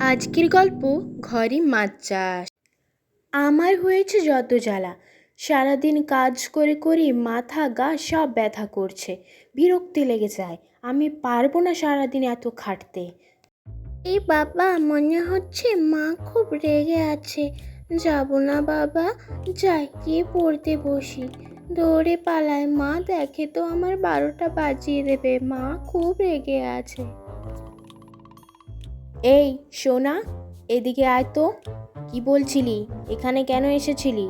আজকের গল্প ঘরে মাছ চাষ। আমার হয়েছে যত জ্বালা, সারাদিন কাজ করে করে মাথা গা সব ব্যথা করছে, বিরক্তি লেগে যায়। আমি পারবো না সারাদিন এত খাটতে। এই বাবা, মনে হচ্ছে মা খুব রেগে আছে। যাব না বাবা, যাই গিয়ে পড়তে বসি। দৌড়ে পালায়, মা দেখে তো আমার 12টা বাজিয়ে দেবে। মা খুব রেগে আছে। এই সোনা, এদিকে আয় তো। কি বলছিলি? এখানে কেন এসেছিলি?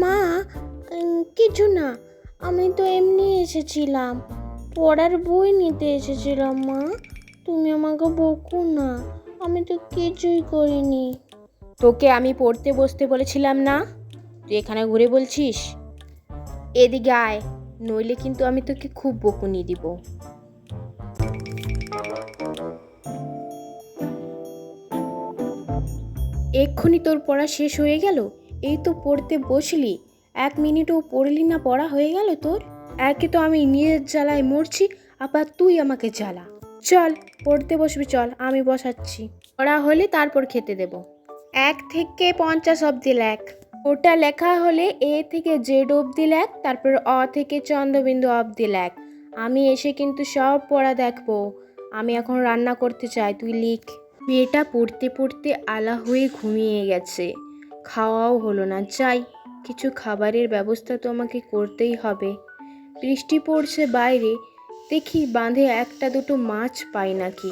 মা, কিছু না, আমি তো এমনি এসেছিলাম, পড়ার বই নিতে এসেছিলাম। মা, তুমি আমাকে বকো না, আমি তো কিছুই করিনি। তোকে আমি পড়তে বসতে বলেছিলাম না? তুই এখানে ঘুরে বলছিস? এদিকে আয়, নইলে কিন্তু আমি তোকে খুব বকুনি দিব। এক্ষুনি তোর পড়া শেষ হয়ে গেল? এই তো পড়তে বসলি, 1 মিনিটও পড়লি না, পড়া হয়ে গেল তোর? একে তো আমি নিজের জ্বালায় মরছি, আবার তুই আমাকে জ্বালা। চল পড়তে বসবি, চল আমি বসাচ্ছি। পড়া হলে তারপর খেতে দেব। 1 থেকে 50 অবধি লেখ। ওটা লেখা হলে এ থেকে জেড অবধি লেখ, তারপর অ থেকে চন্দ্রবিন্দু অবধি লেখ। আমি এসে কিন্তু সব পড়া দেখবো। আমি এখন রান্না করতে চাই, তুই লিখ। মেয়েটা পড়তে পড়তে আলা হয়ে ঘুমিয়ে গেছে, খাওয়াও হলো না। যাই, কিছু খাবারের ব্যবস্থা তো আমাকে করতেই হবে। বৃষ্টি পড়ছে বাইরে, দেখি বাঁধে 1-2 মাছ পাই নাকি।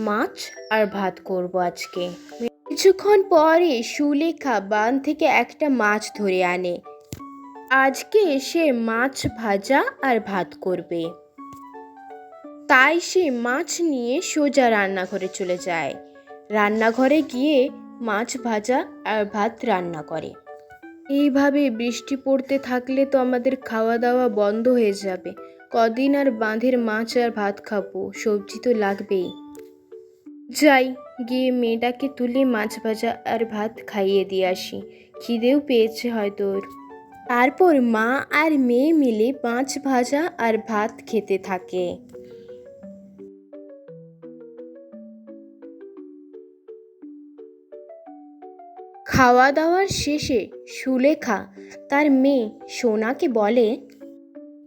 মাছ আর ভাত করব আজকে। কিছুক্ষণ পরে সুলেখা বাঁধ থেকে একটা মাছ ধরে আনে। আজকে সে মাছ ভাজা আর ভাত করবে। তাই সে মাছ নিয়ে সোজা রান্নাঘরে চলে যায়। রান্নাঘরে গিয়ে মাছ ভাজা আর ভাত রান্না করে। এইভাবে বৃষ্টি পড়তে থাকলে তো আমাদের খাওয়া দাওয়া বন্ধ হয়ে যাবে। কদিন আর বাঁধের মাছ আর ভাত খাবো? সবজি তো লাগবেই। যাই, গিয়ে মেয়েটাকে তুলে মাছ ভাজা আর ভাত খাইয়ে দিয়ে আসি। খিদেও পেয়েছে হয়তো ওর। তারপর মা আর মেয়ে মিলে মাছ ভাজা আর ভাত খেতে থাকে। খাওয়া দাওয়ার শেষে সুলেখা তার মেয়ে সোনাকে বলে,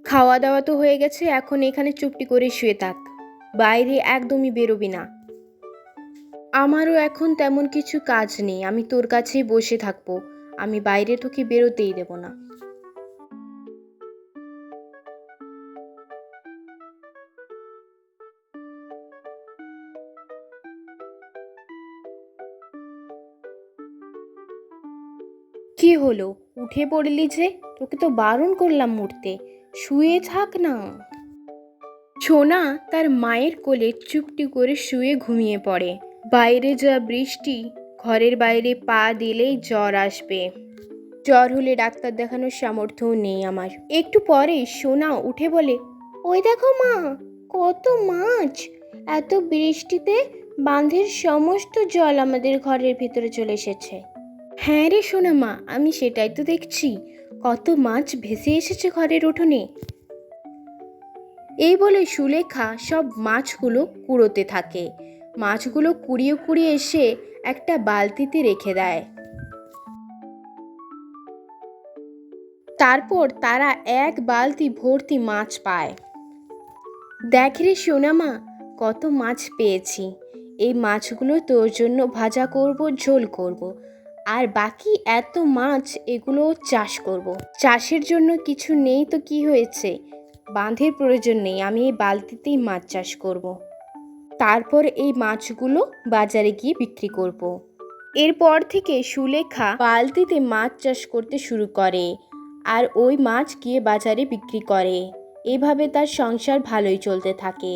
খাওয়া দাওয়া তো হয়ে গেছে, এখন এখানে চুপটি করে শুয়ে থাক, বাইরে একদমই বেরোবি না। আমারও এখন তেমন কিছু কাজ নেই, আমি তোর কাছেই বসে থাকবো। আমি বাইরে তোকে বেরোতেই দেব না। কি হলো, উঠে পড়লি যে? তোকে তো বারণ করলাম উঠতে, শুয়ে থাক না। সোনা তার মায়ের কোলে চুপটি করে শুয়ে ঘুমিয়ে পড়ে। বাইরে যা বৃষ্টি, ঘরের বাইরে পা দিলেই জ্বর আসবে। জ্বর হলে ডাক্তার দেখানোর সামর্থ্যও নেই আমার। একটু পরে সোনা উঠে বলে, ওই দেখো মা, কত মাছ! এত বৃষ্টিতে বাঁধের সমস্ত জল আমাদের ঘরের ভিতরে চলে এসেছে। হ্যাঁ রে সোনা মা, আমি সেটাই তো দেখছি, কত মাছ ভেসে এসেছে ঘরের উঠোনে। এই বলে সুলেখা সব মাছগুলো কুড়োতে থাকে। মাছগুলো কুড়িয়ে কুড়িয়ে এসে একটা বালতিতে রেখে দেয়। তারপর তারা 1 বালতি ভর্তি মাছ পায়। দেখ রে সোনামা, কত মাছ পেয়েছি। এই মাছগুলো তোর জন্য ভাজা করব, ঝোল করব, আর বাকি এত মাছ এগুলো চাষ করব। চাষের জন্য কিছু নেই তো কি হয়েছে, বাঁধের প্রয়োজন নেই, আমি এই বালতিতেই মাছ চাষ করব। তারপর এই মাছগুলো বাজারে গিয়ে বিক্রি করব। এরপর থেকে সুলেখা বালতিতে মাছ চাষ করতে শুরু করে, আর ওই মাছ গিয়ে বাজারে বিক্রি করে। এভাবে তার সংসার ভালোই চলতে থাকে।